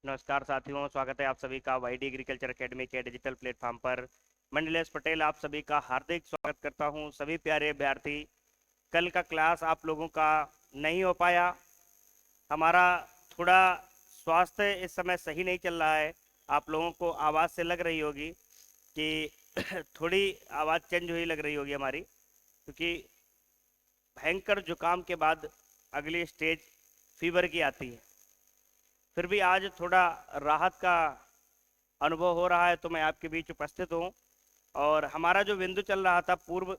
नमस्कार साथियों, स्वागत है आप सभी का वाईडी एग्रीकल्चर एकेडमी के डिजिटल प्लेटफॉर्म पर। मंडलेश पटेल आप सभी का हार्दिक स्वागत करता हूं। सभी प्यारे अभ्यर्थी, कल का क्लास आप लोगों का नहीं हो पाया। हमारा थोड़ा स्वास्थ्य इस समय सही नहीं चल रहा है। आप लोगों को आवाज़ से लग रही होगी कि थोड़ी आवाज़ चेंज हुई लग रही होगी हमारी, क्योंकि भयंकर जुकाम के बाद अगली स्टेज फीवर की आती है। फिर भी आज थोड़ा राहत का अनुभव हो रहा है तो मैं आपके बीच उपस्थित हूँ। और हमारा जो बिंदु चल रहा था पूर्व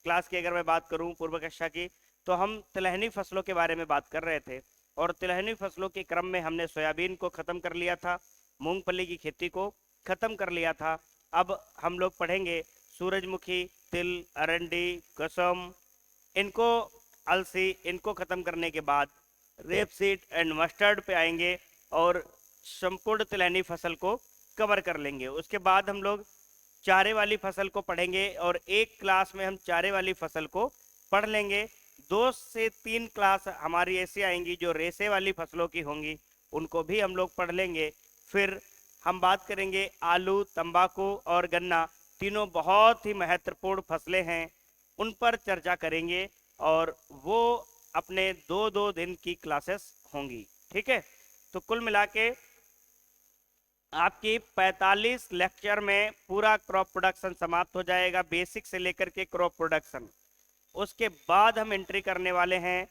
क्लास की, अगर मैं बात करूँ पूर्व कक्षा की, तो हम तिलहनी फसलों के बारे में बात कर रहे थे। और तिलहनी फसलों के क्रम में हमने सोयाबीन को ख़त्म कर लिया था, मूंगफली की खेती को ख़त्म कर लिया था। अब हम लोग पढ़ेंगे सूरजमुखी, तिल, अरंडी, कसम, इनको, अलसी, इनको ख़त्म करने के बाद रेपसीड एंड मस्टर्ड पे आएंगे और संपूर्ण तिलहनी फसल को कवर कर लेंगे। उसके बाद हम लोग चारे वाली फसल को पढ़ेंगे और एक क्लास में हम चारे वाली फसल को पढ़ लेंगे। 2 से 3 क्लास हमारी ऐसी आएंगी जो रेसे वाली फसलों की होंगी, उनको भी हम लोग पढ़ लेंगे। फिर हम बात करेंगे आलू, तंबाकू और गन्ना, तीनों बहुत ही महत्वपूर्ण फसलें हैं, उन पर चर्चा करेंगे। और वो अपने 2-2 दिन की क्लासेस होंगी, ठीक है। तो कुल मिला के आपकी 45 लेक्चर में पूरा क्रॉप प्रोडक्शन समाप्त हो जाएगा, बेसिक से लेकर के क्रॉप प्रोडक्शन। उसके बाद हम एंट्री करने वाले हैं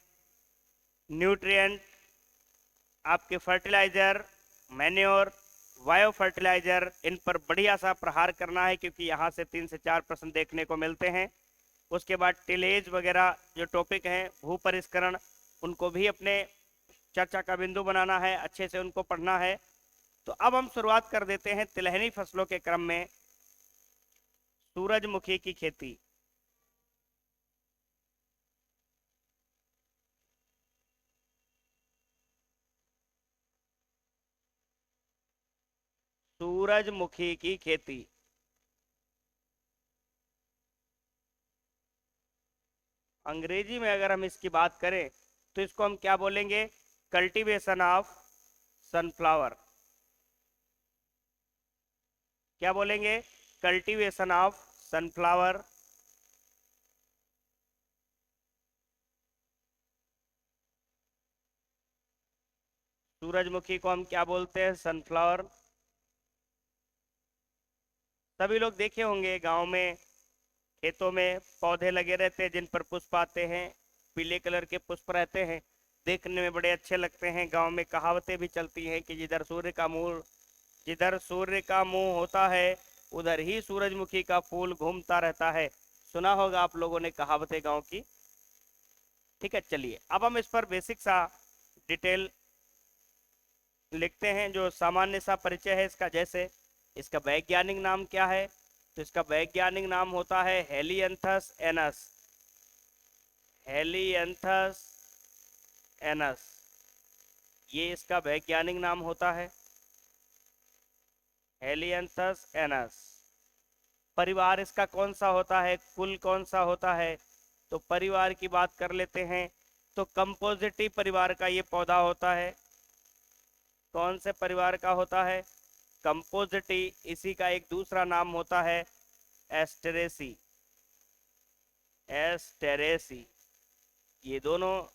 न्यूट्रिएंट, आपके फर्टिलाइजर, मैन्योर, बायो फर्टिलाइजर, इन पर बढ़िया सा प्रहार करना है, क्योंकि यहाँ से 3 से 4 प्रश्न देखने को मिलते हैं। उसके बाद टिलेज वगैरह जो टॉपिक हैं, भू परिष्करण, उनको भी अपने चर्चा का बिंदु बनाना है, अच्छे से उनको पढ़ना है। तो अब हम शुरुआत कर देते हैं तिलहनी फसलों के क्रम में सूरजमुखी की खेती। सूरजमुखी की खेती, अंग्रेजी में अगर हम इसकी बात करें तो इसको हम क्या बोलेंगे? Cultivation of sunflower. क्या बोलेंगे? Cultivation of sunflower. सूरजमुखी को हम क्या बोलते हैं? सनफ्लावर। सभी लोग देखे होंगे गांव में, खेतों में पौधे लगे रहते हैं जिन पर पुष्प आते हैं, पीले कलर के पुष्प रहते हैं, देखने में बड़े अच्छे लगते हैं। गांव में कहावतें भी चलती हैं कि जिधर सूर्य का मुंह होता है उधर ही सूरजमुखी का फूल घूमता रहता है। सुना होगा आप लोगों ने कहावतें गांव की, ठीक है। चलिए अब हम इस पर बेसिक सा डिटेल लिखते हैं, जो सामान्य सा परिचय है इसका। जैसे इसका वैज्ञानिक नाम क्या है? तो इसका वैज्ञानिक नाम होता है हेलियंथस एनस। हेलियंथस एनस, ये इसका वैज्ञानिक नाम होता है, हेलियंथस एनस। परिवार इसका कौन सा होता है, कुल कौन सा होता है? तो परिवार की बात कर लेते हैं तो कंपोजिटी परिवार का ये पौधा होता है। कौन से परिवार का होता है? कंपोजिटी। इसी का एक दूसरा नाम होता है एस्टेरेसी। एस्टेरेसी, ये दोनों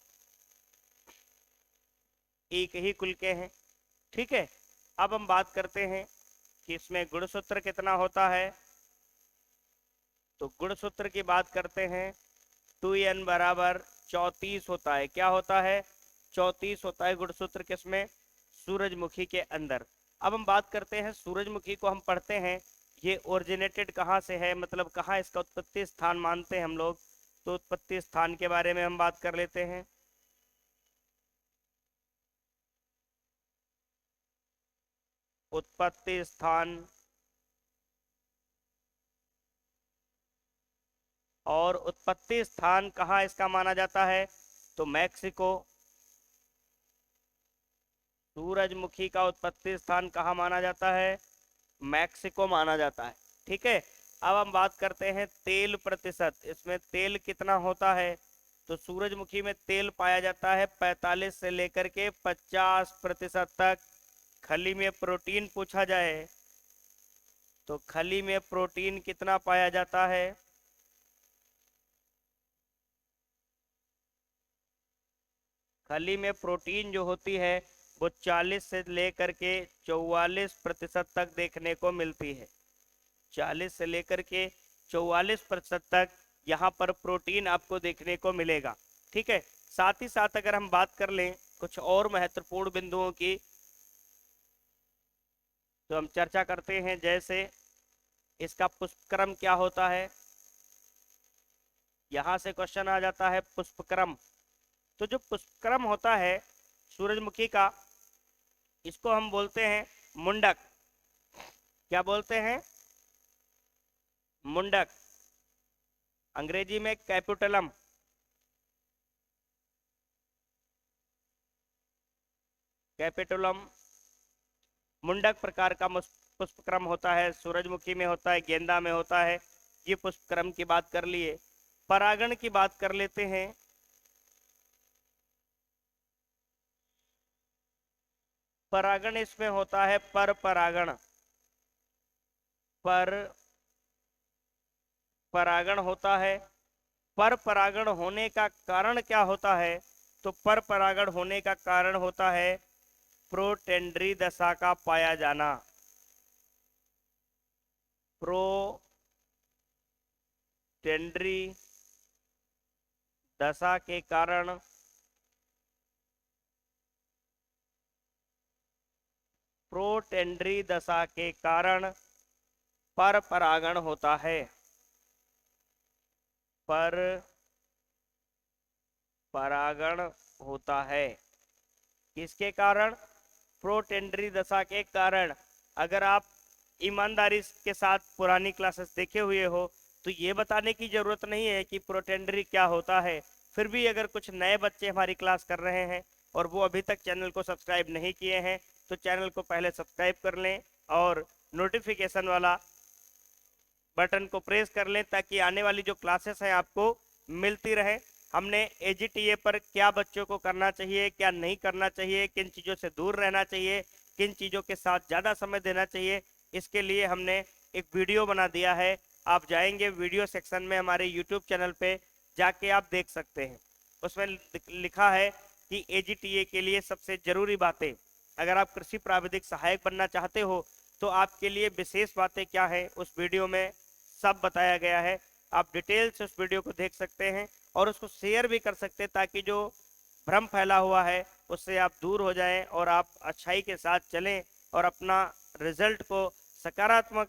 एक ही कुल के हैं, ठीक है। अब हम बात करते हैं कि इसमें गुणसूत्र कितना होता है। तो गुणसूत्र की बात करते हैं, 2n बराबर 34 होता है। क्या होता है? 34 होता है गुणसूत्र किसमें? सूरजमुखी के अंदर। अब हम बात करते हैं, सूरजमुखी को हम पढ़ते हैं, ये ओरिजिनेटेड कहाँ से है, मतलब कहाँ इसका उत्पत्ति स्थान मानते हैं हम लोग। तो उत्पत्ति स्थान के बारे में हम बात कर लेते हैं। उत्पत्ति स्थान, और उत्पत्ति स्थान कहाँ इसका माना जाता है? तो मैक्सिको। सूरजमुखी का उत्पत्ति स्थान कहाँ माना जाता है? मैक्सिको माना जाता है, ठीक है। अब हम बात करते हैं तेल प्रतिशत, इसमें तेल कितना होता है? तो सूरजमुखी में तेल पाया जाता है 45 से लेकर के 50% तक। खली में प्रोटीन पूछा जाए तो खली में प्रोटीन कितना पाया जाता है? खली में प्रोटीन जो होती है वो 40 से लेकर के 44% तक देखने को मिलती है। 40 से लेकर के 44% तक यहाँ पर प्रोटीन आपको देखने को मिलेगा। ठीक है, साथ ही साथ अगर हम बात कर लें कुछ और महत्वपूर्ण बिंदुओं की तो हम चर्चा करते हैं। जैसे इसका पुष्पक्रम क्या होता है, यहां से क्वेश्चन आ जाता है पुष्पक्रम। तो जो पुष्पक्रम होता है सूरजमुखी का, इसको हम बोलते हैं मुंडक। क्या बोलते हैं? मुंडक। अंग्रेजी में कैपिटलम। कैपिटुलम मुंडक प्रकार का पुष्पक्रम होता है। सूरजमुखी में होता है, गेंदा में होता है। ये पुष्पक्रम की बात कर लिए। परागण की बात कर लेते हैं। परागण इसमें होता है पर परागण। पर परागण होता है। पर परागण होने का कारण क्या होता है? तो पर परागण होने का कारण होता है प्रोटेंडरी दशा का पाया जाना। प्रोटेंडरी दशा के कारण प्रोटेंडरी दशा के कारण पर परागण होता है। पर परागण होता है किसके कारण? प्रोटेंडरी दशा के कारण। अगर आप ईमानदारी के साथ पुरानी क्लासेस देखे हुए हो तो ये बताने की जरूरत नहीं है कि प्रोटेंडरी क्या होता है। फिर भी अगर कुछ नए बच्चे हमारी क्लास कर रहे हैं और वो अभी तक चैनल को सब्सक्राइब नहीं किए हैं तो चैनल को पहले सब्सक्राइब कर लें और नोटिफिकेशन वाला बटन को प्रेस कर लें ताकि आने वाली जो क्लासेस हैं आपको मिलती रहे। हमने एजीटीए पर क्या बच्चों को करना चाहिए, क्या नहीं करना चाहिए, किन चीज़ों से दूर रहना चाहिए, किन चीज़ों के साथ ज़्यादा समय देना चाहिए, इसके लिए हमने एक वीडियो बना दिया है। आप जाएंगे वीडियो सेक्शन में हमारे यूट्यूब चैनल पे जाके आप देख सकते हैं। उसमें लिखा है कि एजीटीए के लिए सबसे जरूरी बातें। अगर आप कृषि प्राविधिक सहायक बनना चाहते हो तो आपके लिए विशेष बातें क्या है उस वीडियो में सब बताया गया है। आप डिटेल से उस वीडियो को देख सकते हैं और उसको शेयर भी कर सकते हैं ताकि जो भ्रम फैला हुआ है उससे आप दूर हो जाएं और आप अच्छाई के साथ चलें और अपना रिजल्ट को सकारात्मक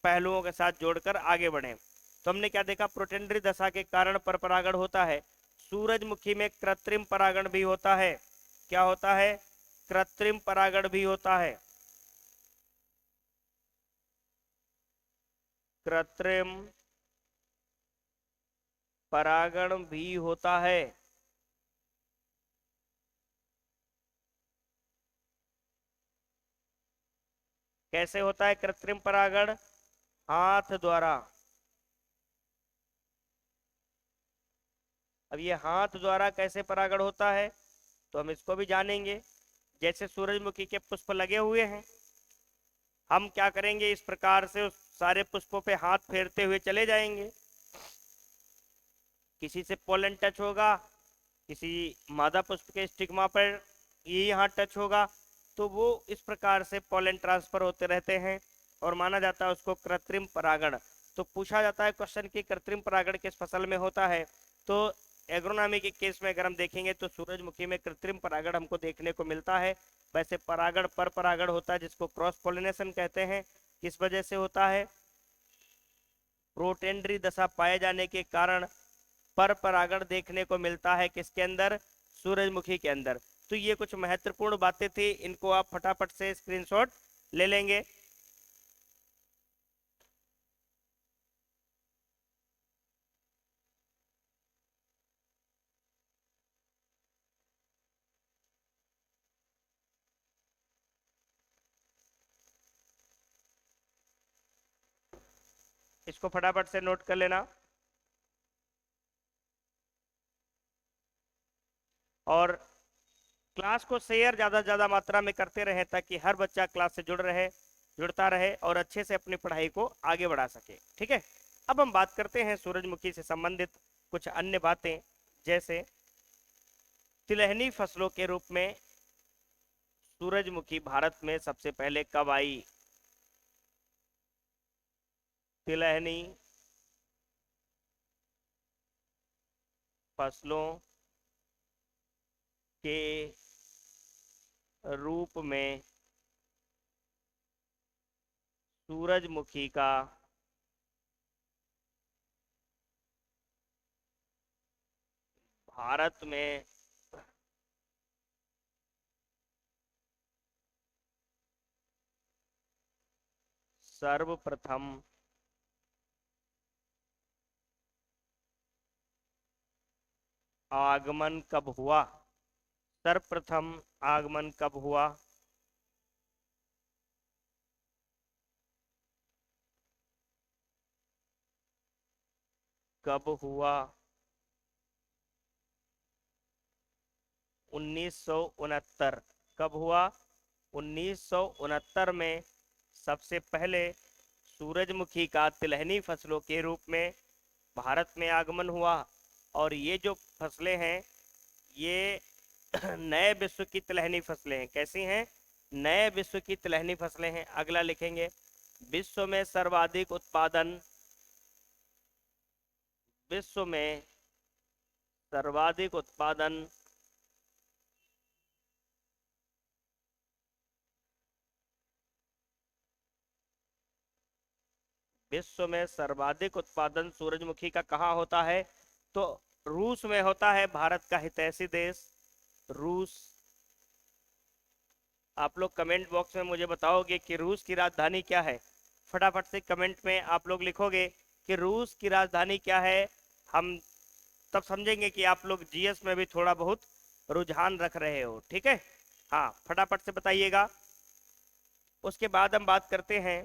पहलुओं के साथ जोड़कर आगे बढ़ें। तो हमने क्या देखा? प्रोटेंडरी दशा के कारण पर परागण होता है। सूरजमुखी में कृत्रिम परागण भी होता है। क्या होता है? कृत्रिम परागण भी होता है। कृत्रिम परागण भी होता है। कैसे होता है कृत्रिम परागण? हाथ द्वारा। अब ये हाथ द्वारा कैसे परागण होता है तो हम इसको भी जानेंगे। जैसे सूरजमुखी के पुष्प लगे हुए हैं, हम क्या करेंगे? इस प्रकार से उस सारे पुष्पों पे हाथ फेरते हुए चले जाएंगे। किसी से पोलन टच होगा, किसी मादा पुष्प के स्टिग्मा पर ये यहाँ टच होगा, तो वो इस प्रकार से पोलन ट्रांसफर होते रहते हैं और माना जाता है उसको कृत्रिम परागण। तो पूछा जाता है क्वेश्चन कि कृत्रिम परागण किस फसल में होता है? तो एग्रोनॉमी के केस में अगर हम देखेंगे तो सूरजमुखी में कृत्रिम परागण हमको देखने को मिलता है। वैसे परागण पर परागण होता है जिसको क्रॉस पोलिनेशन कहते हैं। किस वजह से होता है? प्रोटेंडरी दशा पाए जाने के कारण पर परागण देखने को मिलता है। किसके अंदर? सूरजमुखी के अंदर। तो ये कुछ महत्वपूर्ण बातें थी, इनको आप फटाफट से स्क्रीनशॉट ले लेंगे। इसको फटाफट से नोट कर लेना। और क्लास को शेयर ज़्यादा से ज़्यादा मात्रा में करते रहें ताकि हर बच्चा क्लास से जुड़ता रहे और अच्छे से अपनी पढ़ाई को आगे बढ़ा सके। ठीक है, अब हम बात करते हैं सूरजमुखी से संबंधित कुछ अन्य बातें, जैसे तिलहनी फसलों के रूप में सूरजमुखी भारत में सबसे पहले कब आई? तिलहनी फसलों के रूप में सूरजमुखी का भारत में सर्वप्रथम आगमन कब हुआ? सर्वप्रथम आगमन कब हुआ? कब हुआ? 1969। कब हुआ? 1969 में सबसे पहले सूरजमुखी का तिलहनी फसलों के रूप में भारत में आगमन हुआ। और ये जो फसलें हैं ये नए विश्व की तिलहनी फसलें हैं। कैसी हैं? नए विश्व की तिलहनी फसलें हैं। अगला लिखेंगे, विश्व में सर्वाधिक उत्पादन, विश्व में सर्वाधिक उत्पादन विश्व में सर्वाधिक उत्पादन सूरजमुखी का कहाँ होता है? तो रूस में होता है, भारत का हितैषी देश रूस। आप लोग कमेंट बॉक्स में मुझे बताओगे कि रूस की राजधानी क्या है। फटाफट से कमेंट में आप लोग लिखोगे कि रूस की राजधानी क्या है, हम तब समझेंगे कि आप लोग जीएस में भी थोड़ा बहुत रुझान रख रहे हो। ठीक है, हाँ फटाफट से बताइएगा। उसके बाद हम बात करते हैं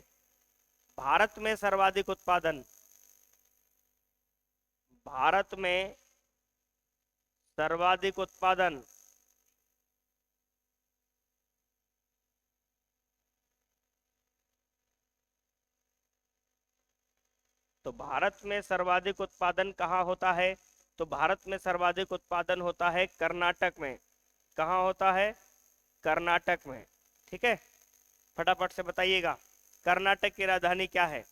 भारत में सर्वाधिक उत्पादन। भारत में सर्वाधिक उत्पादन तो भारत में सर्वाधिक उत्पादन कहाँ होता है? तो भारत में सर्वाधिक उत्पादन होता है कर्नाटक में। कहाँ होता है? कर्नाटक में। ठीक है, फटाफट से बताइएगा कर्नाटक की राजधानी क्या है।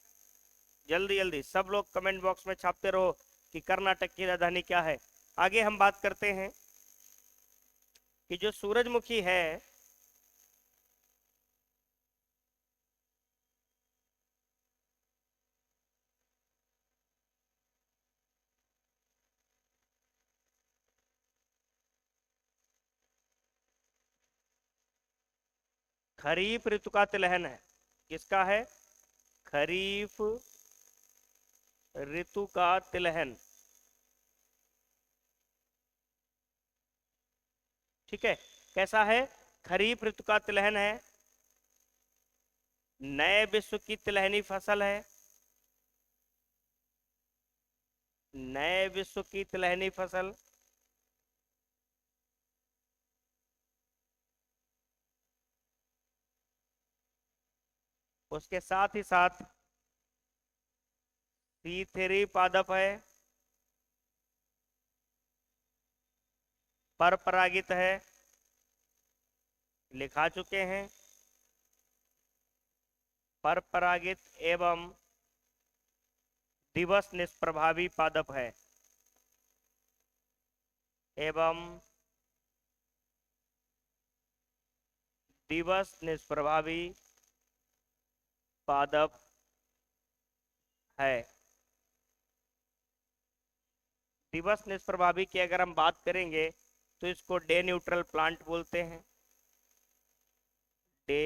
जल्दी जल्दी सब लोग कमेंट बॉक्स में छापते रहो कि कर्नाटक की राजधानी क्या है। आगे हम बात करते हैं कि जो सूरजमुखी है खरीफ ऋतु का तिलहन है। किसका है? खरीफ ऋतु का तिलहन। ठीक है, कैसा है? खरीफ ऋतु का तिलहन है, नए विश्व की तिलहनी फसल है, नए विश्व की तिलहनी फसल। उसके साथ ही साथ C3 पादप है, पर परागित है, लिखा चुके हैं, पर परागित एवं दिवस निष्प्रभावी पादप है, एवं दिवस निष्प्रभावी पादप है। दिवस निष्प्रभावी की अगर हम बात करेंगे तो इसको डे न्यूट्रल प्लांट बोलते हैं। डे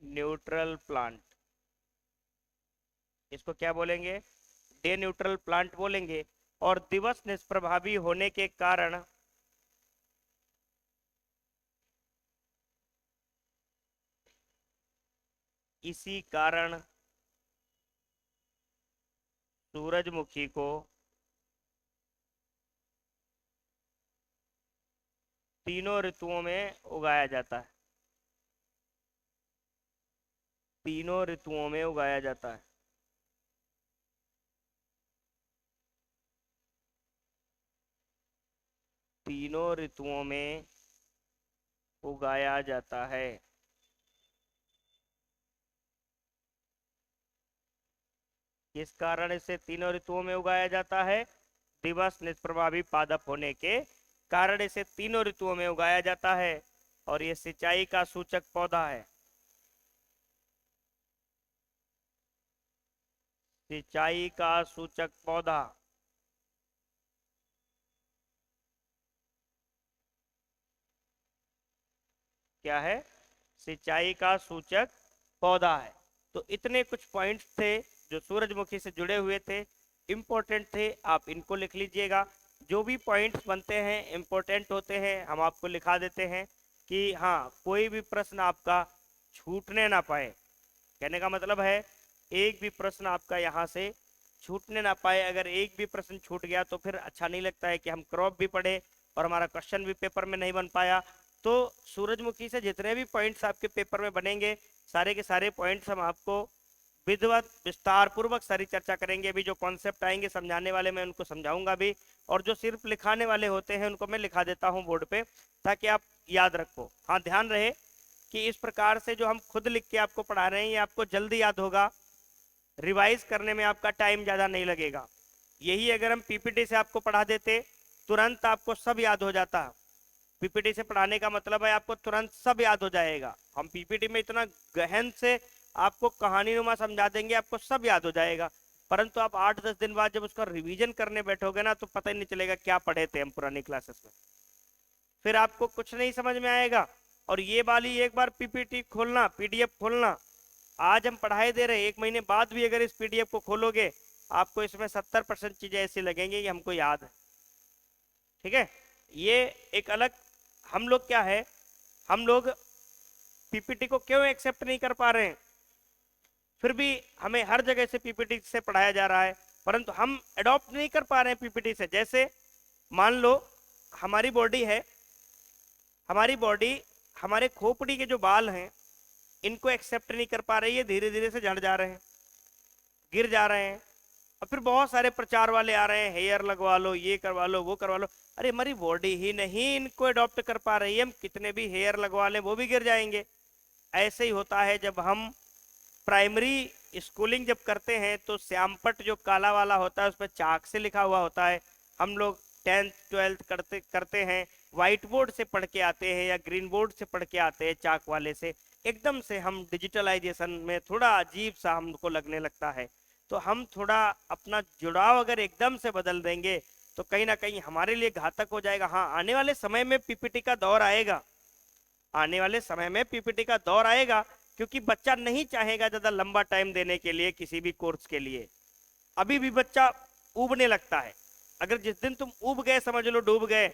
न्यूट्रल प्लांट, इसको क्या बोलेंगे? डे न्यूट्रल प्लांट बोलेंगे। और दिवस निष्प्रभावी होने के कारण इसी कारण सूरजमुखी को तीनों ऋतुओं में उगाया जाता है। तीनों ऋतुओं में उगाया जाता है। तीनों ऋतुओं में उगाया जाता है। किस कारण इसे तीनों ऋतुओं में उगाया जाता है? दिवस निष्प्रभावी पादप होने के कारण इसे तीनों ऋतुओं में उगाया जाता है। और ये सिंचाई का सूचक पौधा है। सिंचाई का सूचक पौधा। क्या है? सिंचाई का सूचक पौधा है। तो इतने कुछ पॉइंट्स थे जो सूरजमुखी से जुड़े हुए थे, इम्पोर्टेंट थे, आप इनको लिख लीजिएगा। जो भी पॉइंट्स बनते हैं इम्पोर्टेंट होते हैं हम आपको लिखा देते हैं कि हाँ कोई भी प्रश्न आपका छूटने ना पाए। कहने का मतलब है एक भी प्रश्न आपका यहाँ से छूटने ना पाए। अगर एक भी प्रश्न छूट गया तो फिर अच्छा नहीं लगता है कि हम क्रॉप भी पढ़े और हमारा क्वेश्चन भी पेपर में नहीं बन पाया। तो सूरजमुखी से जितने भी पॉइंट्स आपके पेपर में बनेंगे सारे के सारे पॉइंट्स हम आपको विधिवत विस्तार पूर्वक सारी चर्चा करेंगे। अभी जो कॉन्सेप्ट आएंगे समझाने वाले मैं उनको समझाऊंगा भी, और जो सिर्फ लिखाने वाले होते हैं उनको मैं लिखा देता हूँ बोर्ड पे ताकि आप याद रखो। हाँ ध्यान रहे कि इस प्रकार से जो हम खुद लिख के आपको पढ़ा रहे हैं ये आपको जल्दी याद होगा, रिवाइज करने में आपका टाइम ज्यादा नहीं लगेगा। यही अगर हम पीपीटी से आपको पढ़ा देते तुरंत आपको सब याद हो जाता। पीपीटी से पढ़ाने का मतलब है आपको तुरंत सब याद हो जाएगा। हम पीपीटी में इतना गहन से आपको कहानी नुमा समझा देंगे आपको सब याद हो जाएगा, परंतु आप 8-10 दिन बाद जब उसका रिवीजन करने बैठोगे ना तो पता ही नहीं चलेगा क्या पढ़े थे हम पुरानी क्लासेस में, फिर आपको कुछ नहीं समझ में आएगा। और ये वाली एक बार पीपीटी खोलना, पीडीएफ खोलना, आज हम पढ़ाई दे रहे हैं 1 महीने बाद भी अगर इस पीडीएफ को खोलोगे आपको इसमें 70% चीजें ऐसी लगेंगी कि हमको याद है। ठीक है, ये एक अलग हम लोग क्या है, हम लोग पीपीटी को क्यों एक्सेप्ट नहीं कर पा रहे हैं? फिर भी हमें हर जगह से पीपीटी से पढ़ाया जा रहा है परंतु हम अडॉप्ट नहीं कर पा रहे हैं पीपीटी से। जैसे मान लो हमारी बॉडी है, हमारी बॉडी हमारे खोपड़ी के जो बाल हैं इनको एक्सेप्ट नहीं कर पा रही है, धीरे धीरे से झड़ जा रहे हैं, गिर जा रहे हैं। और फिर बहुत सारे प्रचार वाले आ रहे हैं हेयर लगवा लो, ये करवा लो, वो करवा लो। अरे हमारी बॉडी ही नहीं इनको अडॉप्ट कर पा रही है, हम कितने भी हेयर लगवा लें वो भी गिर जाएंगे। ऐसे ही होता है जब हम प्राइमरी स्कूलिंग जब करते हैं तो श्यामपट जो काला वाला होता है उस पर चाक से लिखा हुआ होता है। हम लोग 10th 12th करते करते हैं व्हाइट बोर्ड से पढ़ के आते हैं या ग्रीन बोर्ड से पढ़ के आते हैं चाक वाले से। एकदम से हम डिजिटलाइजेशन में थोड़ा अजीब सा हमको लगने लगता है। तो हम थोड़ा अपना जुड़ाव अगर एकदम से बदल देंगे तो कहीं ना कहीं हमारे लिए घातक हो जाएगा। हाँ आने वाले समय में पीपीटी का दौर आएगा, आने वाले समय में पीपीटी का दौर आएगा, क्योंकि बच्चा नहीं चाहेगा ज्यादा लंबा टाइम देने के लिए किसी भी कोर्स के लिए। अभी भी बच्चा उबने लगता है, अगर जिस दिन तुम उब गए समझ लो डूब गए।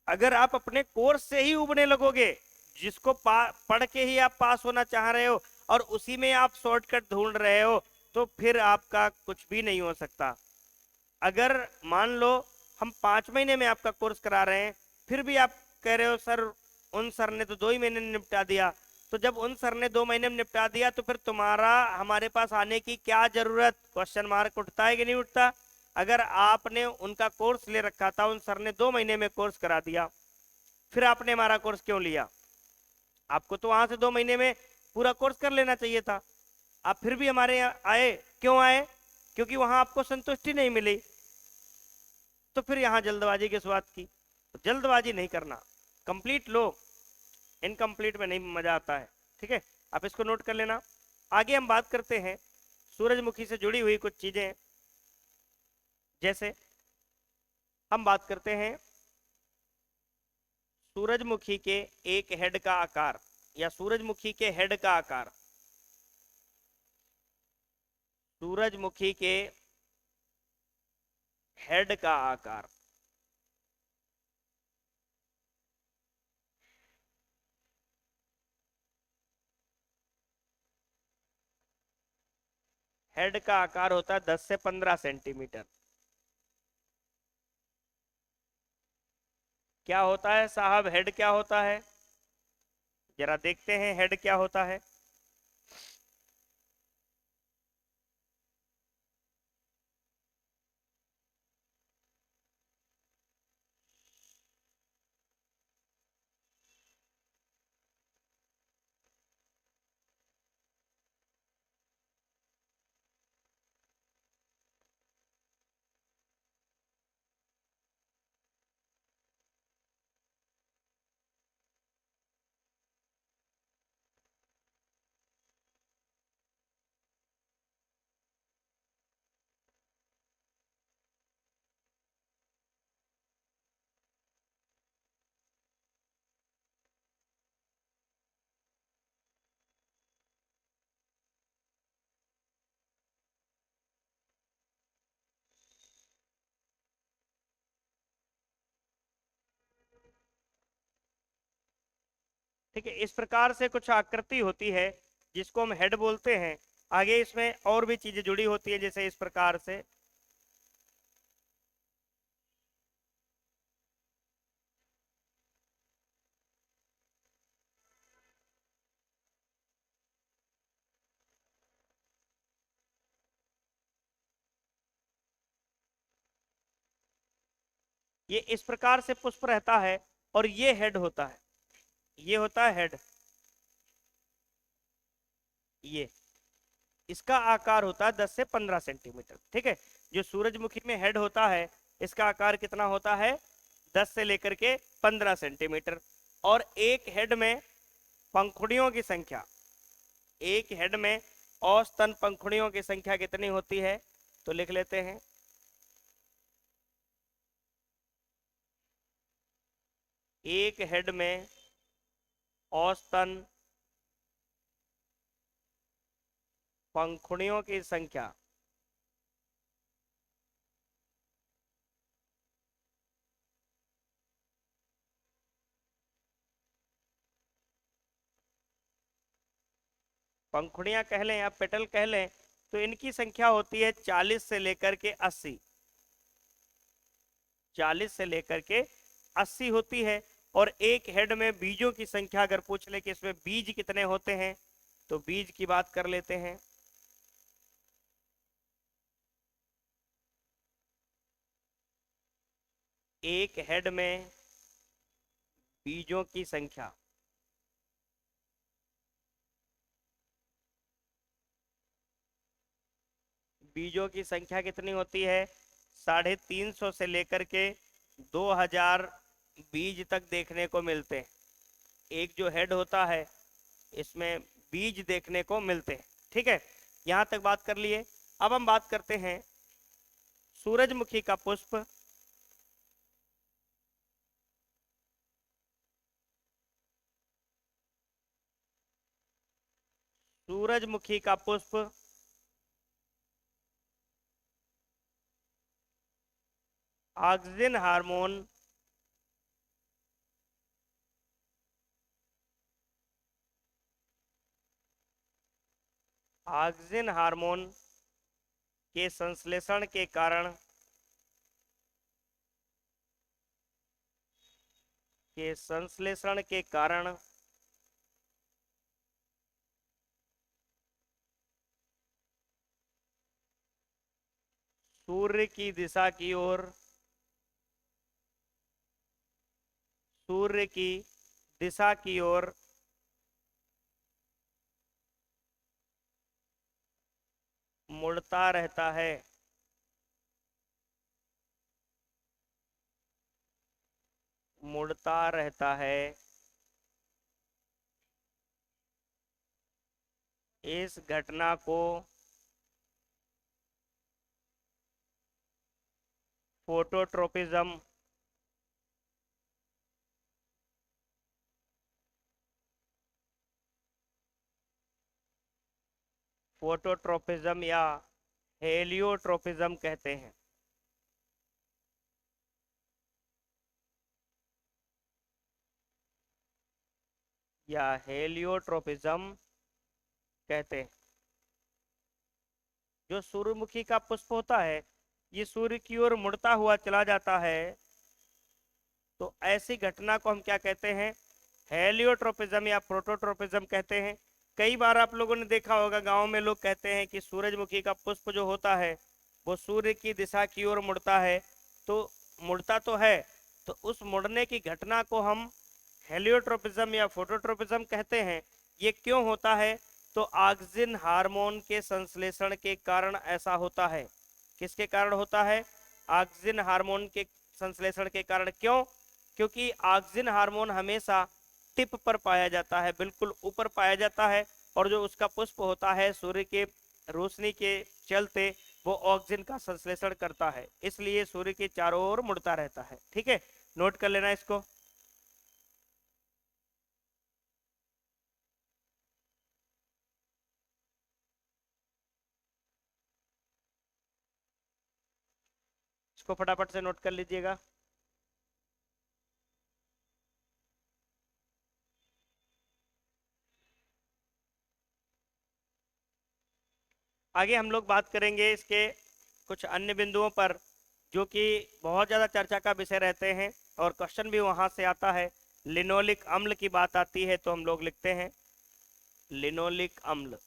अगर आप अपने कोर्स से ही उबने लगोगे, जिसको पढ़ के ही आप पास होना चाह रहे हो और उसी में आप शॉर्टकट ढूंढ रहे हो, तो फिर आपका कुछ भी नहीं हो सकता। अगर मान लो हम 5 महीने में आपका कोर्स करा रहे हैं फिर भी आप कह रहे हो सर उन सर ने तो 2 ही महीने में निपटा दिया, तो जब उन सर ने 2 महीने में निपटा दिया तो फिर तुम्हारा हमारे पास आने की क्या जरूरत? क्वेश्चन मार्क उठता है कि नहीं उठता? अगर आपने उनका कोर्स ले रखा था, उन सर ने 2 महीने में कोर्स करा दिया, फिर आपने हमारा कोर्स क्यों लिया? आपको तो वहां से 2 महीने में पूरा कोर्स कर लेना चाहिए था। आप फिर भी हमारे यहाँ आए, क्यों आए? क्योंकि वहां आपको संतुष्टि नहीं मिली। तो फिर यहाँ जल्दबाजी की शुरुआत की। तो जल्दबाजी नहीं करना, कंप्लीट लो, इनकम्प्लीट में नहीं मजा आता है। ठीक है, आप इसको नोट कर लेना। आगे हम बात करते हैं सूरजमुखी से जुड़ी हुई कुछ चीजें। जैसे हम बात करते हैं सूरजमुखी के एक हेड का आकार या सूरजमुखी के हेड का आकार। सूरजमुखी के हेड का आकार। हेड का आकार होता है 10 से 15 सेंटीमीटर। क्या होता है साहब, हेड क्या होता है? जरा देखते हैं हेड क्या होता है। ठीक है, इस प्रकार से कुछ आकृति होती है जिसको हम हेड बोलते हैं। आगे इसमें और भी चीजें जुड़ी होती है, जैसे इस प्रकार से ये इस प्रकार से पुष्प रहता है और ये हेड होता है, ये होता है हेड। ये इसका आकार होता है 10 से 15 सेंटीमीटर। ठीक है, जो सूरजमुखी में हेड होता है इसका आकार कितना होता है? 10 से लेकर के 15 सेंटीमीटर। और एक हेड में पंखुड़ियों की संख्या, एक हेड में औसतन पंखुड़ियों की संख्या कितनी होती है? तो लिख लेते हैं, एक हेड में औसतन पंखुड़ियों की संख्या पंखुड़ियां कह लें या पेटल कह लें, तो इनकी संख्या होती है 40 से लेकर के 80, 40 से लेकर के 80 होती है। और एक हेड में बीजों की संख्या अगर पूछ ले कि इसमें बीज कितने होते हैं, तो बीज की बात कर लेते हैं। एक हेड में बीजों की संख्या, बीजों की संख्या कितनी होती है? 350 से लेकर के 2000 बीज तक देखने को मिलते हैं। एक जो हेड होता है इसमें बीज देखने को मिलते हैं। ठीक है, यहां तक बात कर लिए। अब हम बात करते हैं सूरजमुखी का पुष्प। सूरजमुखी का पुष्प ऑक्सीजन हार्मोन ऑक्सीजन हार्मोन के संश्लेषण के कारण सूर्य की दिशा की ओर, सूर्य की दिशा की ओर मुड़ता रहता है। मुड़ता रहता है। इस घटना को फोटोट्रोपिज्म फोटोट्रोपिज्म या हेलियोट्रोपिज्म कहते हैं। या हेलियोट्रोपिज्म कहते हैं। जो सूर्यमुखी का पुष्प होता है ये सूर्य की ओर मुड़ता हुआ चला जाता है, तो ऐसी घटना को हम क्या कहते हैं, हेलियोट्रोपिज्म या प्रोटोट्रोपिज्म कहते हैं। कई बार आप लोगों ने देखा होगा गांव में लोग कहते हैं कि सूरजमुखी का पुष्प जो होता है वो सूर्य की दिशा की ओर मुड़ता है, तो मुड़ता तो है, तो उस मुड़ने की घटना को हम हेलियोट्रोपिज्म या फोटोट्रोपिज्म कहते हैं। ये क्यों होता है, तो ऑक्सिन हार्मोन के संश्लेषण के कारण ऐसा होता है। किसके कारण होता है, ऑक्सिन हार्मोन के संश्लेषण के कारण। क्यों, क्योंकि ऑक्सिन हार्मोन हमेशा टिप पर पाया जाता है, बिल्कुल ऊपर पाया जाता है, और जो उसका पुष्प होता है सूर्य के रोशनी के चलते वो ऑक्सीजन का संश्लेषण करता है, इसलिए सूर्य के चारों ओर मुड़ता रहता है। ठीक है, नोट कर लेना इसको। इसको फटाफट से नोट कर लीजिएगा। आगे हम लोग बात करेंगे इसके कुछ अन्य बिंदुओं पर जो कि बहुत ज़्यादा चर्चा का विषय रहते हैं और क्वेश्चन भी वहां से आता है। लिनोलिक अम्ल की बात आती है तो हम लोग लिखते हैं लिनोलिक अम्ल।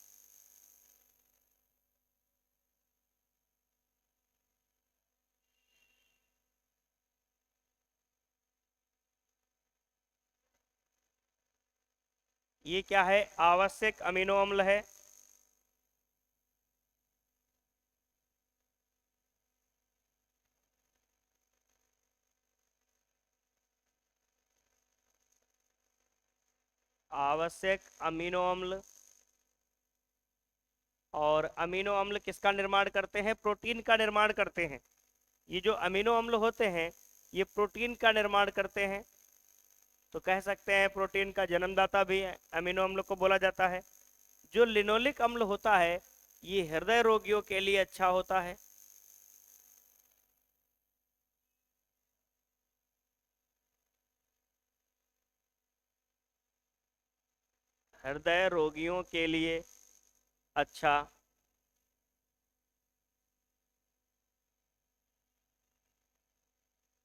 ये क्या है, आवश्यक अमीनो अम्ल है। आवश्यक अमीनो अम्ल, और अमीनो अम्ल किसका निर्माण करते हैं, प्रोटीन का निर्माण करते हैं। ये जो अमीनो अम्ल होते हैं ये प्रोटीन का निर्माण करते हैं, तो कह सकते हैं प्रोटीन का जन्मदाता भी अमीनो अम्ल को बोला जाता है। जो लिनोलिक अम्ल होता है ये हृदय रोगियों के लिए अच्छा होता है। हृदय रोगियों के लिए अच्छा,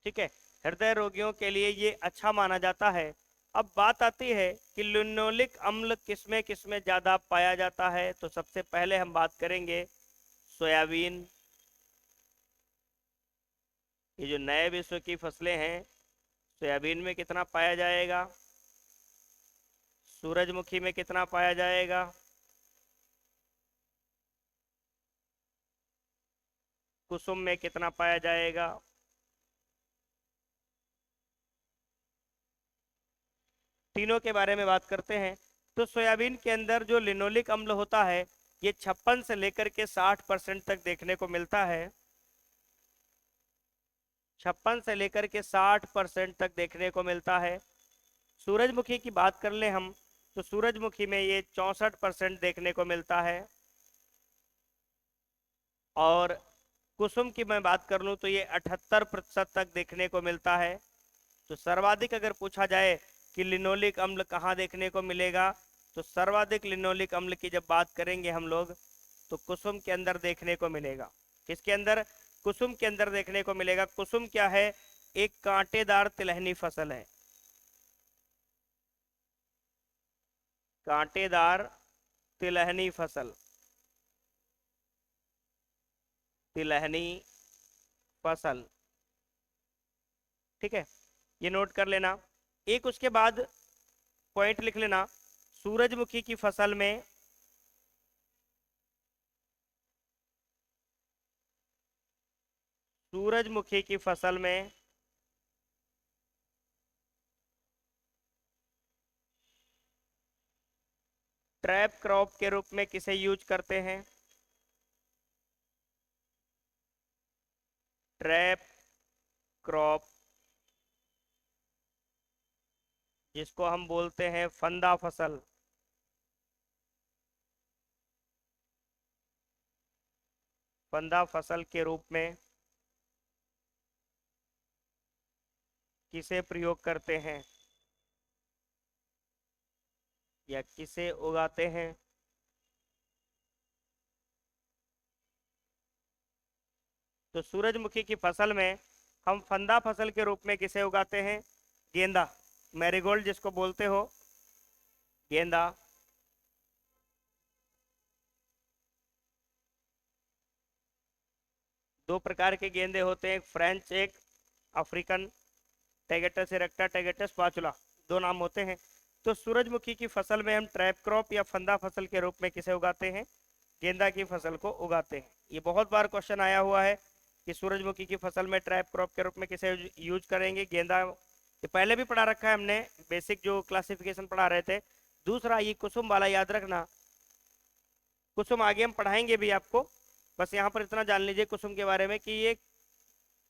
ठीक है, हृदय रोगियों के लिए ये अच्छा माना जाता है। अब बात आती है कि लिनोलिक अम्ल किसमें किसमें ज्यादा पाया जाता है, तो सबसे पहले हम बात करेंगे सोयाबीन। ये जो नए विश्व की फसलें हैं, सोयाबीन में कितना पाया जाएगा, सूरजमुखी में कितना पाया जाएगा, कुसुम में कितना पाया जाएगा। तीनों के बारे में बात करते हैं। तो सोयाबीन के अंदर जो लिनोलिक अम्ल होता है ये 56 से लेकर के 60% तक देखने को मिलता है। 56 से लेकर के 60% तक देखने को मिलता है। सूरजमुखी की बात कर ले हम, तो सूरजमुखी में ये 64% देखने को मिलता है। और कुसुम की मैं बात कर लूं तो ये 78% तक देखने को मिलता है। तो सर्वाधिक अगर पूछा जाए कि लिनोलिक अम्ल कहाँ देखने को मिलेगा, तो सर्वाधिक लिनोलिक अम्ल की जब बात करेंगे हम लोग तो कुसुम के अंदर देखने को मिलेगा। किसके अंदर, कुसुम के अंदर देखने को मिलेगा। कुसुम क्या है, एक कांटेदार तिलहनी फसल है। कांटेदार तिलहनी फसल, तिलहनी फसल, ठीक है, ये नोट कर लेना। एक उसके बाद पॉइंट लिख लेना, सूरजमुखी की फसल में सूरजमुखी की फसल में ट्रैप क्रॉप के रूप में किसे यूज करते हैं, ट्रैप क्रॉप, जिसको हम बोलते हैं फंदा फसल। फंदा फसल के रूप में किसे प्रयोग करते हैं या किसे उगाते हैं, तो सूरजमुखी की फसल में हम फंदा फसल के रूप में किसे उगाते हैं, गेंदा, मैरीगोल्ड जिसको बोलते हो, गेंदा। दो प्रकार के गेंदे होते हैं, एक फ्रेंच, एक अफ्रीकन। टैगेटस इरेक्टा, टैगेटस पाचुला, दो नाम होते हैं। तो सूरजमुखी की फसल में हम ट्रैप क्रॉप या फंदा फसल के रूप में किसे उगाते हैं? गेंदा की फसल को उगाते हैं। ये बहुत बार क्वेश्चन आया हुआ है कि सूरजमुखी की फसल में ट्रैप क्रॉप के रूप में किसे यूज करेंगे? गेंदा। ये पहले भी पढ़ा रखा है हमने, बेसिक जो क्लासिफिकेशन पढ़ा रहे थे। दूसरा, ये कुसुम वाला याद रखना, कुसुम आगे हम पढ़ाएंगे भी आपको, बस यहाँ पर इतना जान लीजिए कुसुम के बारे में कि ये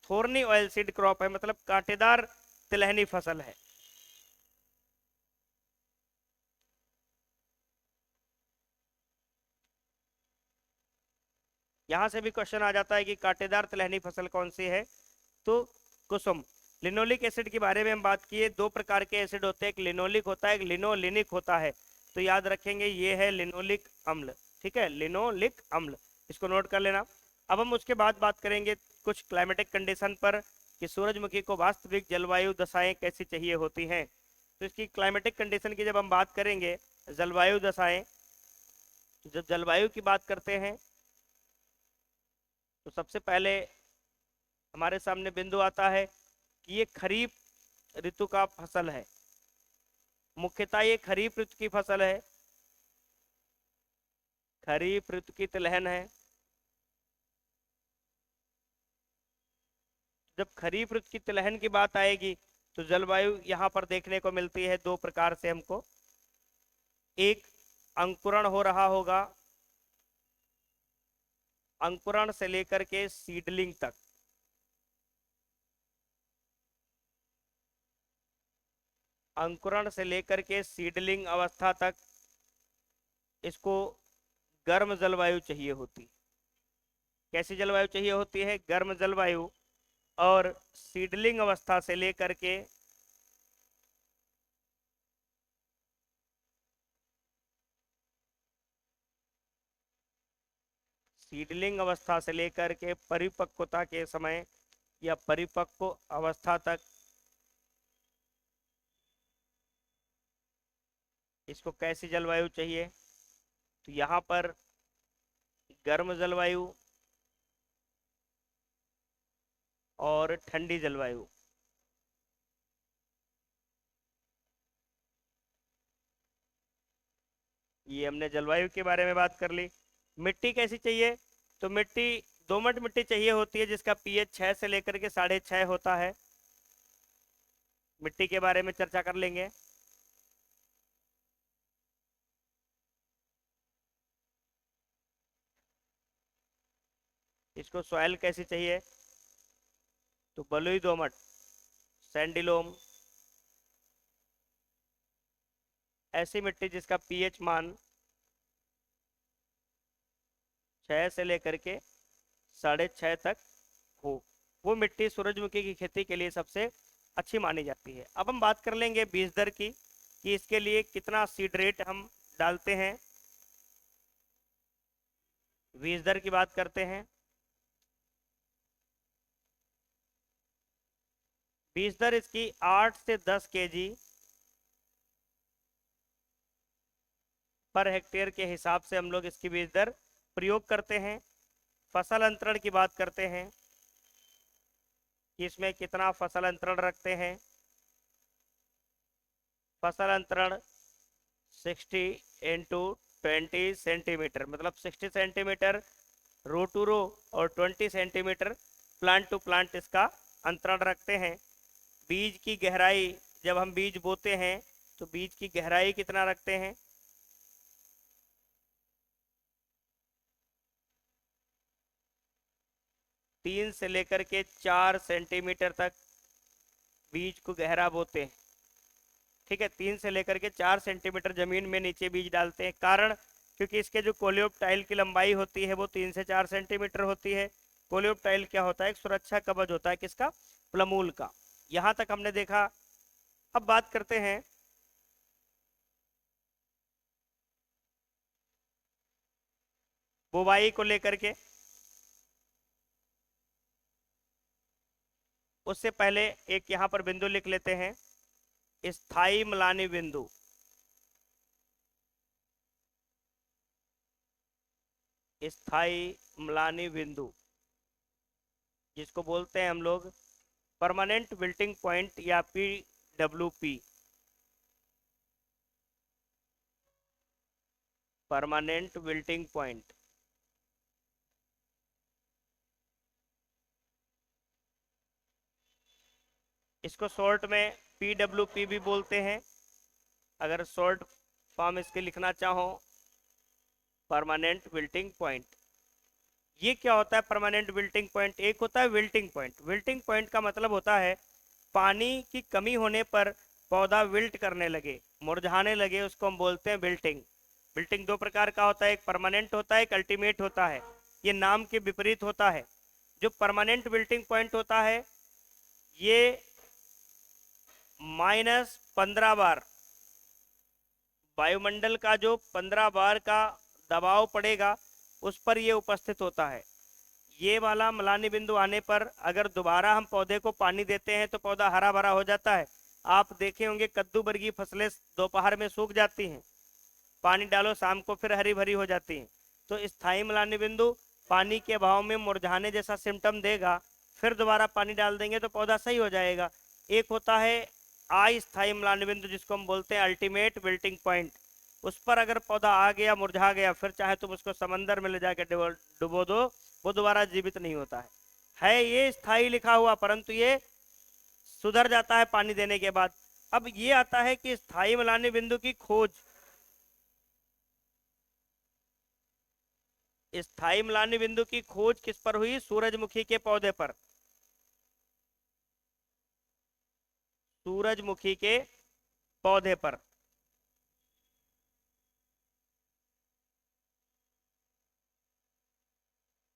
थोर्नी ऑयल सीड क्रॉप है, मतलब कांटेदार तिलहनी फसल है। यहां से भी क्वेश्चन आ जाता है कि कांटेदार तिलहनी फसल कौन सी है, तो कुसुम। लिनोलिक एसिड के बारे में हम बात किए, दो प्रकार के एसिड होते हैं, एक लिनोलिक होता है, एक लिनोलिनिक होता है। तो याद रखेंगे ये है लिनोलिक अम्ल, ठीक है, लिनोलिक अम्ल, इसको नोट कर लेना। अब हम उसके बाद बात करेंगे कुछ क्लाइमेटिक कंडीशन पर कि सूरजमुखी को वास्तविक जलवायु दशाएं कैसी चाहिए होती हैं। तो इसकी क्लाइमेटिक कंडीशन की जब हम बात करेंगे, जलवायु दशाएं, तो जब जलवायु की बात करते हैं तो सबसे पहले हमारे सामने बिंदु आता है कि ये खरीफ ऋतु का फसल है। मुख्यतः ये खरीफ ऋतु की फसल है, खरीफ ऋतु की तिलहन है। जब खरीफ ऋतु की तिलहन की बात आएगी तो जलवायु यहाँ पर देखने को मिलती है दो प्रकार से हमको। एक, अंकुरण हो रहा होगा, अंकुरण से लेकर के सीडलिंग तक, अंकुरण से लेकर के सीडलिंग अवस्था तक इसको गर्म जलवायु चाहिए होती। कैसी जलवायु चाहिए होती है? गर्म जलवायु। और सीडलिंग अवस्था से लेकर के सीडलिंग अवस्था से लेकर के परिपक्वता के समय या परिपक्व अवस्था तक इसको कैसी जलवायु चाहिए? तो यहाँ पर गर्म जलवायु और ठंडी जलवायु। ये हमने जलवायु के बारे में बात कर ली। मिट्टी कैसी चाहिए? तो मिट्टी दोमट मिट्टी चाहिए होती है जिसका पीएच 6 से लेकर के 6.5 होता है। मिट्टी के बारे में चर्चा कर लेंगे। इसको सॉइल कैसी चाहिए? तो बलुई दोमट, सैंडिलोम, ऐसी मिट्टी जिसका पीएच मान 6 से लेकर के 6.5 तक हो, वो मिट्टी सूरजमुखी की खेती के लिए सबसे अच्छी मानी जाती है। अब हम बात कर लेंगे बीज दर की कि इसके लिए कितना सीड रेट हम डालते हैं। बीज दर की बात करते हैं। बीज दर इसकी 8 से 10 केजी पर हेक्टेयर के हिसाब से हम लोग इसकी बीज दर प्रयोग करते हैं। फसल अंतरण की बात करते हैं कि इसमें कितना फसल अंतरण रखते हैं। फसल अंतरण 60 इंटू 20 सेंटीमीटर, मतलब 60 सेंटीमीटर रो टू रो और 20 सेंटीमीटर प्लांट टू प्लांट इसका अंतरण रखते हैं। बीज की गहराई, जब हम बीज बोते हैं तो बीज की गहराई कितना रखते हैं? 3 से लेकर के 4 सेंटीमीटर तक बीज को गहरा बोते हैं। ठीक है, 3 से लेकर के 4 सेंटीमीटर जमीन में नीचे बीज डालते हैं। कारण, क्योंकि इसके जो कोलियोप्टाइल की लंबाई होती है वो 3 से 4 सेंटीमीटर होती है। कोलियोप्टाइल क्या होता है? एक सुरक्षा कवच होता है, किसका? प्लमूल का। यहां तक हमने देखा। अब बात करते हैं बुवाई को लेकर के। उससे पहले एक यहाँ पर बिंदु लिख लेते हैं स्थायी म्लानी बिंदु, स्थायी म्लानी बिंदु जिसको बोलते हैं हम लोग परमानेंट विल्टिंग पॉइंट या PWP, परमानेंट विल्टिंग पॉइंट। इसको शॉर्ट में PWP भी बोलते हैं, अगर शॉर्ट फॉर्म इसके लिखना चाहो, परमानेंट विल्टिंग पॉइंट। ये क्या होता है परमानेंट विल्टिंग पॉइंट? एक होता है विल्टिंग पॉइंट। विल्टिंग पॉइंट का मतलब होता है पानी की कमी होने पर पौधा विल्ट करने लगे, मुरझाने लगे, उसको हम बोलते हैं विल्टिंग। विल्टिंग दो प्रकार का होता है, एक परमानेंट होता है, एक अल्टीमेट होता है। ये नाम के विपरीत होता है। जो परमानेंट विल्टिंग पॉइंट होता है ये -15 बार वायुमंडल का जो 15 बार का दबाव पड़ेगा उस पर ये उपस्थित होता है। ये वाला म्लानी बिंदु आने पर अगर दोबारा हम पौधे को पानी देते हैं तो पौधा हरा भरा हो जाता है। आप देखे होंगे कद्दू वर्गीय फसलें दोपहर में सूख जाती हैं, पानी डालो शाम को फिर हरी भरी हो जाती हैं। तो स्थायी म्लानी बिंदु पानी के अभाव में मुरझाने जैसा सिम्टम देगा, फिर दोबारा पानी डाल देंगे तो पौधा सही हो जाएगा। एक होता है अस्थायी म्लानी बिंदु जिसको हम बोलते हैं अल्टीमेट विल्टिंग पॉइंट। उस पर अगर पौधा आ गया, मुरझा गया, फिर चाहे तुम उसको समंदर में ले जाके डुबो दो, वो दोबारा जीवित नहीं होता है ये स्थायी लिखा हुआ, परंतु ये सुधर जाता है पानी देने के बाद। अब ये आता है कि स्थायी म्लानी बिंदु की खोज, स्थायी म्लानी बिंदु की खोज किस पर हुई? सूरजमुखी के पौधे पर, सूरजमुखी के पौधे पर।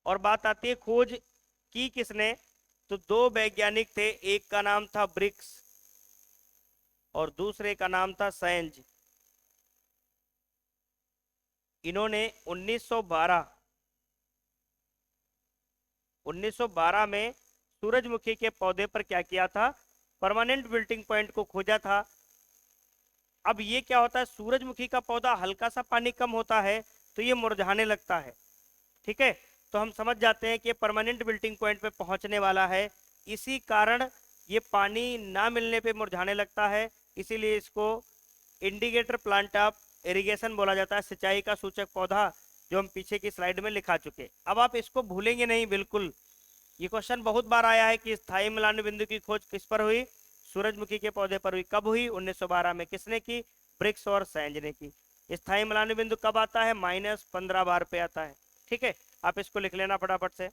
और बात आती है खोज की किसने? तो दो वैज्ञानिक थे, एक का नाम था ब्रिक्स और दूसरे का नाम था सैंज। इन्होंने 1912 में सूरजमुखी के पौधे पर क्या किया था? परमानेंट विल्टिंग पॉइंट को खोजा था। अब ये क्या होता है, सूरजमुखी का पौधा हल्का सा पानी कम होता है तो ये मुरझाने लगता है। ठीक है, तो हम समझ जाते हैं कि ये परमानेंट विल्टिंग पॉइंट पे पहुंचने वाला है। इसी कारण ये पानी ना मिलने पे मुरझाने लगता है, इसीलिए इसको इंडिकेटर प्लांट ऑफ इरिगेशन बोला जाता है, सिंचाई का सूचक पौधा, जो हम पीछे की स्लाइड में लिखा चुके। अब आप इसको भूलेंगे नहीं बिल्कुल। ये क्वेश्चन बहुत बार आया है कि स्थायी म्लानी बिंदु की खोज किस पर हुई? सूरजमुखी के पौधे पर हुई। कब हुई? 1912 में। किसने की? ब्रिक्स और सैंज ने की। स्थायी म्लानी बिंदु कब आता है? -15 बार पे आता है। ठीक है, आप इसको लिख लेना फटाफट से।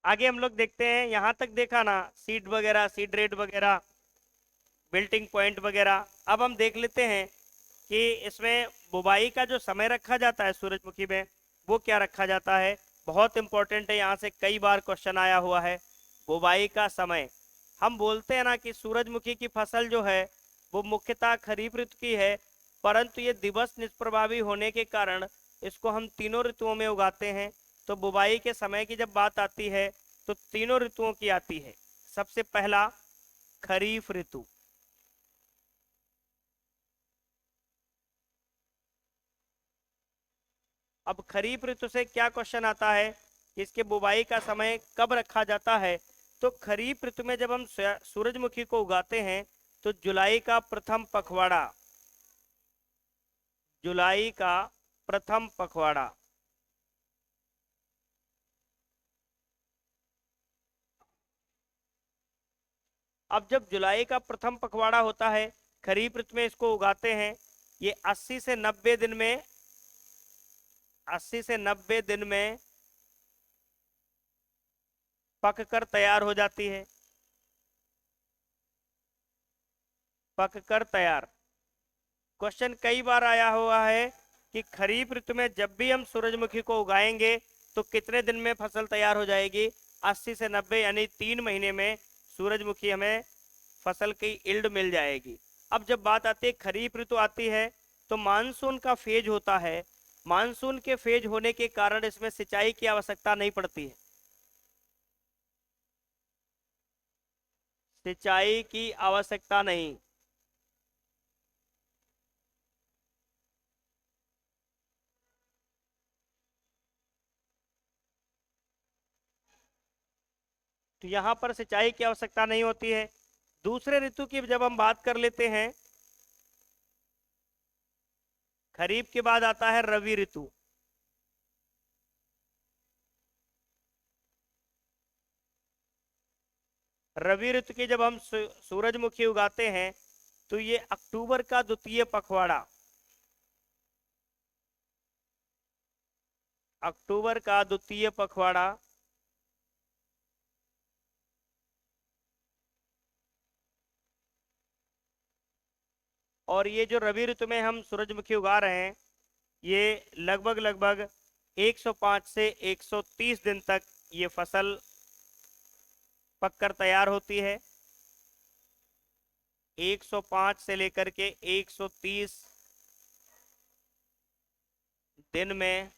आगे हम लोग देखते हैं, यहां तक देखा ना, सीड वगैरह, सीड रेट वगैरह, बिल्टिंग पॉइंट वगैरह। अब हम देख लेते हैं कि इसमें बुवाई का जो समय रखा जाता है सूरजमुखी में, वो क्या रखा जाता है। बहुत इंपॉर्टेंट है, यहाँ से कई बार क्वेश्चन आया हुआ है। बुवाई का समय, हम बोलते हैं ना कि सूरजमुखी की फसल जो है वो मुख्यतः खरीफ ऋतु की है, परंतु ये दिवस निष्प्रभावी होने के कारण इसको हम तीनों ऋतुओं में उगाते हैं। तो बुवाई के समय की जब बात आती है तो तीनों ऋतुओं की आती है। सबसे पहला खरीफ ऋतु। अब खरीफ ऋतु से क्या क्वेश्चन आता है कि इसके बुवाई का समय कब रखा जाता है? तो खरीफ ऋतु में जब हम सूरजमुखी को उगाते हैं तो जुलाई का प्रथम पखवाड़ा, जुलाई का प्रथम पखवाड़ा। अब जब जुलाई का प्रथम पखवाड़ा होता है, खरीफ ऋतु में इसको उगाते हैं, ये 80 से 90 दिन में 80 से 90 दिन में पक कर तैयार हो जाती है। पक कर तैयार। क्वेश्चन कई बार आया हुआ है कि खरीफ ऋतु में जब भी हम सूरजमुखी को उगाएंगे तो कितने दिन में फसल तैयार हो जाएगी। 80 से 90 यानी 3 महीने में सूरजमुखी हमें फसल की इल्ड मिल जाएगी। अब जब बात आती है खरीफ ऋतु आती है तो मानसून का फेज होता है। मानसून के फेज होने के कारण इसमें सिंचाई की आवश्यकता नहीं पड़ती है। सिंचाई की आवश्यकता नहीं। तो यहां पर सिंचाई की आवश्यकता नहीं होती है। दूसरे ऋतु की जब हम बात कर लेते हैं, खरीफ के बाद आता है रवि ऋतु। रवि ऋतु की जब हम सूरजमुखी उगाते हैं तो ये अक्टूबर का द्वितीय पखवाड़ा, अक्टूबर का द्वितीय पखवाड़ा और ये जो रवि ऋतु में हम सूरजमुखी उगा रहे हैं ये लगभग लगभग 105 से 130 दिन तक ये फसल पककर तैयार होती है। 105 से लेकर के 130 दिन में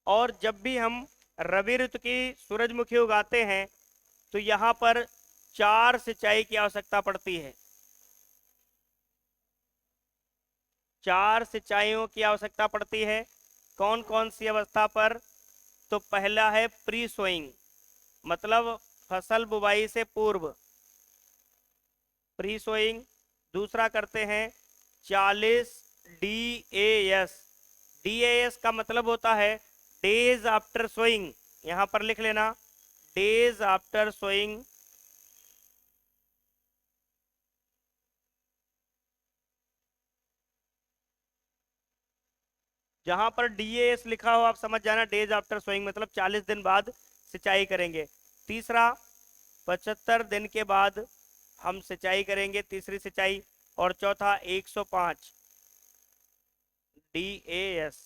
और जब भी हम रबी ऋतु की सूरजमुखी उगाते हैं तो यहाँ पर 4 सिंचाई की आवश्यकता पड़ती है। 4 सिंचाइयों की आवश्यकता पड़ती है। कौन कौन सी अवस्था पर? तो पहला है प्री सोइंग, मतलब फसल बुवाई से पूर्व, प्री सोइंग। दूसरा करते हैं 40 DAS। DAS का मतलब होता है डेज आफ्टर सोइंग। यहां पर लिख लेना डेज आफ्टर सोइंग। जहां पर DAS लिखा हो आप समझ जाना डेज आफ्टर सोइंग मतलब 40 दिन बाद सिंचाई करेंगे। तीसरा 75 दिन के बाद हम सिंचाई करेंगे, तीसरी सिंचाई। और चौथा 105 DAS।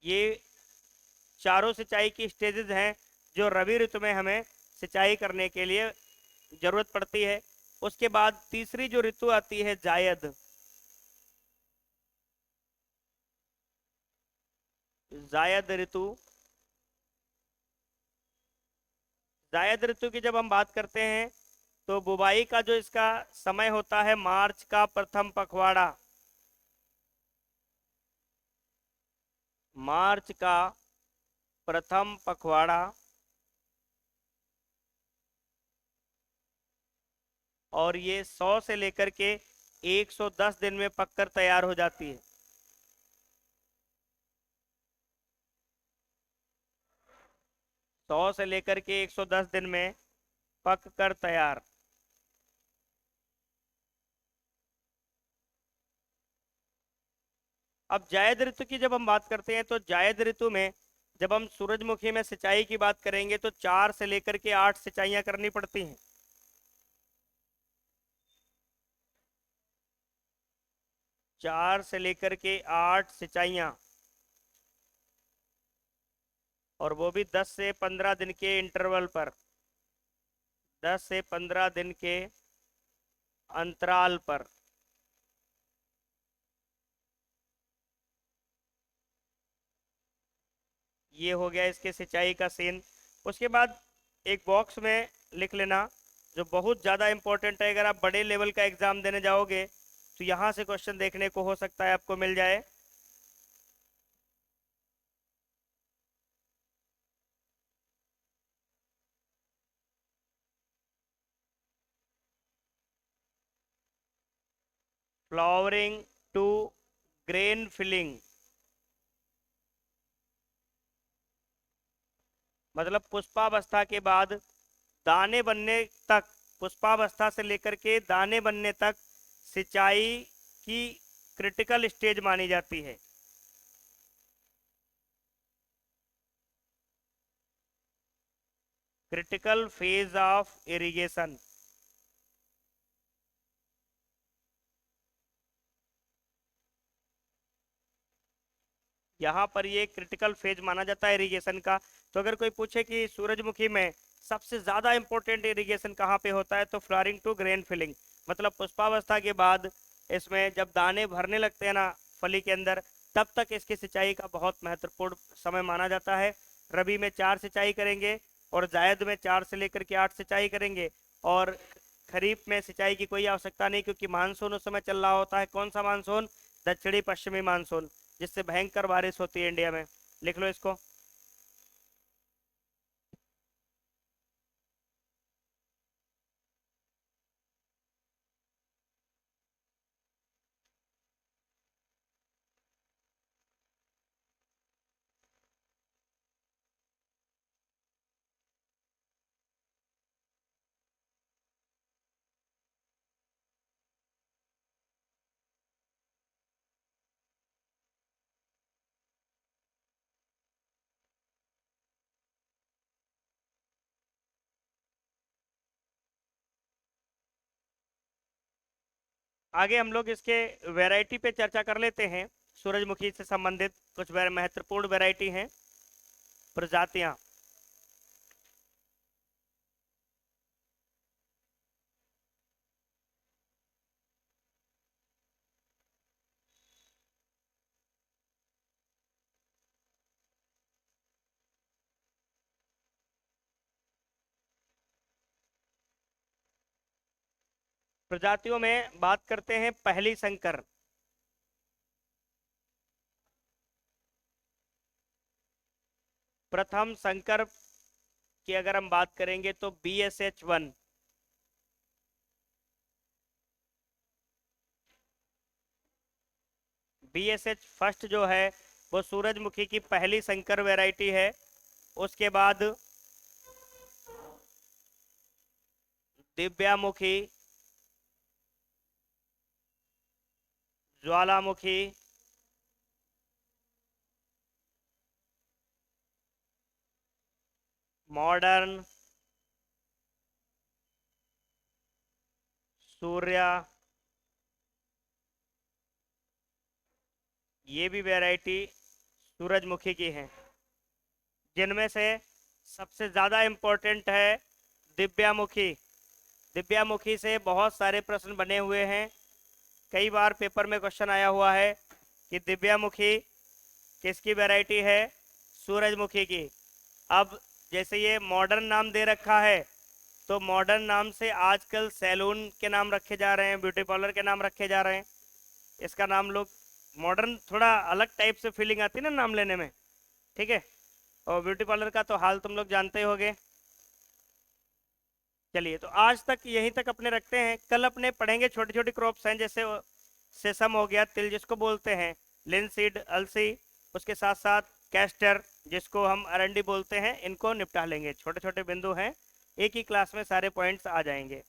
ये चारों सिंचाई की स्टेजेस हैं जो रबी ऋतु में हमें सिंचाई करने के लिए जरूरत पड़ती है। उसके बाद तीसरी जो ऋतु आती है जायद। जायद ऋतु। जायद ऋतु की जब हम बात करते हैं तो बुवाई का जो इसका समय होता है मार्च का प्रथम पखवाड़ा, मार्च का प्रथम पखवाड़ा। और ये 100 से लेकर के 110 दिन में पककर तैयार हो जाती है। 100 से लेकर के 110 दिन में पक कर तैयार। अब जायद ऋतु की जब हम बात करते हैं तो जायद ऋतु में जब हम सूरजमुखी में सिंचाई की बात करेंगे तो 4 से लेकर के 8 सिंचाइयां करनी पड़ती हैं। 4 से लेकर के 8 सिंचाइयां, और वो भी 10 से 15 दिन के इंटरवल पर, 10 से 15 दिन के अंतराल पर। ये हो गया इसके सिंचाई का सीन। उसके बाद एक बॉक्स में लिख लेना जो बहुत ज़्यादा इंपॉर्टेंट है, अगर आप बड़े लेवल का एग्जाम देने जाओगे तो यहाँ से क्वेश्चन देखने को हो सकता है आपको मिल जाए। फ्लावरिंग टू ग्रेन फिलिंग, मतलब पुष्पावस्था के बाद दाने बनने तक पुष्पावस्था से लेकर के दाने बनने तक सिंचाई की क्रिटिकल स्टेज मानी जाती है? Critical phase of irrigation. यहाँ पर ये क्रिटिकल फेज माना जाता है इरिगेशन का। तो अगर कोई पूछे कि सूरजमुखी में सबसे ज्यादा इंपॉर्टेंट इरिगेशन कहाँ पे होता है, तो फ्लावरिंग टू ग्रेन फिलिंग, मतलब पुष्पावस्था के बाद इसमें जब दाने भरने लगते हैं ना फली के अंदर, तब तक इसकी सिंचाई का बहुत महत्वपूर्ण समय माना जाता है। रबी में 4 सिंचाई करेंगे और जायद में 4 से लेकर के 8 सिंचाई करेंगे, और खरीफ में सिंचाई की कोई आवश्यकता नहीं, क्योंकि मानसून उस समय चल रहा होता है। कौन सा मानसून? दक्षिणी पश्चिमी मानसून, जिससे भयंकर बारिश होती है इंडिया में। लिख लो इसको। आगे हम लोग इसके वैरायटी पे चर्चा कर लेते हैं। सूरजमुखी से संबंधित कुछ महत्वपूर्ण वैरायटी हैं, प्रजातियां। प्रजातियों में बात करते हैं पहली संकर। प्रथम संकर की अगर हम बात करेंगे तो BSH1। BSH फर्स्ट जो है वो सूरजमुखी की पहली संकर वैरायटी है। उसके बाद दिव्यामुखी, ज्वालामुखी, मॉडर्न, सूर्या, ये भी वैरायटी सूरजमुखी की है। जिनमें से सबसे ज़्यादा इम्पोर्टेंट है दिव्यामुखी। दिव्यामुखी से बहुत सारे प्रश्न बने हुए हैं। कई बार पेपर में क्वेश्चन आया हुआ है कि दिव्यामुखी किसकी वैरायटी है? सूरजमुखी की। अब जैसे ये मॉडर्न नाम दे रखा है, तो मॉडर्न नाम से आजकल सैलून के नाम रखे जा रहे हैं, ब्यूटी पार्लर के नाम रखे जा रहे हैं। इसका नाम लोग मॉडर्न, थोड़ा अलग टाइप से फीलिंग आती है ना नाम लेने में, ठीक है। और ब्यूटी पार्लर का तो हाल तुम लोग जानते होगे। चलिए, तो आज तक यहीं तक अपने रखते हैं। कल अपने पढ़ेंगे छोटी छोटी क्रॉप्स हैं, जैसे सेसम हो गया, तिल जिसको बोलते हैं, लिनसीड, अलसी, उसके साथ साथ कैस्टर जिसको हम अरंडी बोलते हैं। इनको निपटा लेंगे, छोटे छोटे बिंदु हैं, एक ही क्लास में सारे पॉइंट्स आ जाएंगे।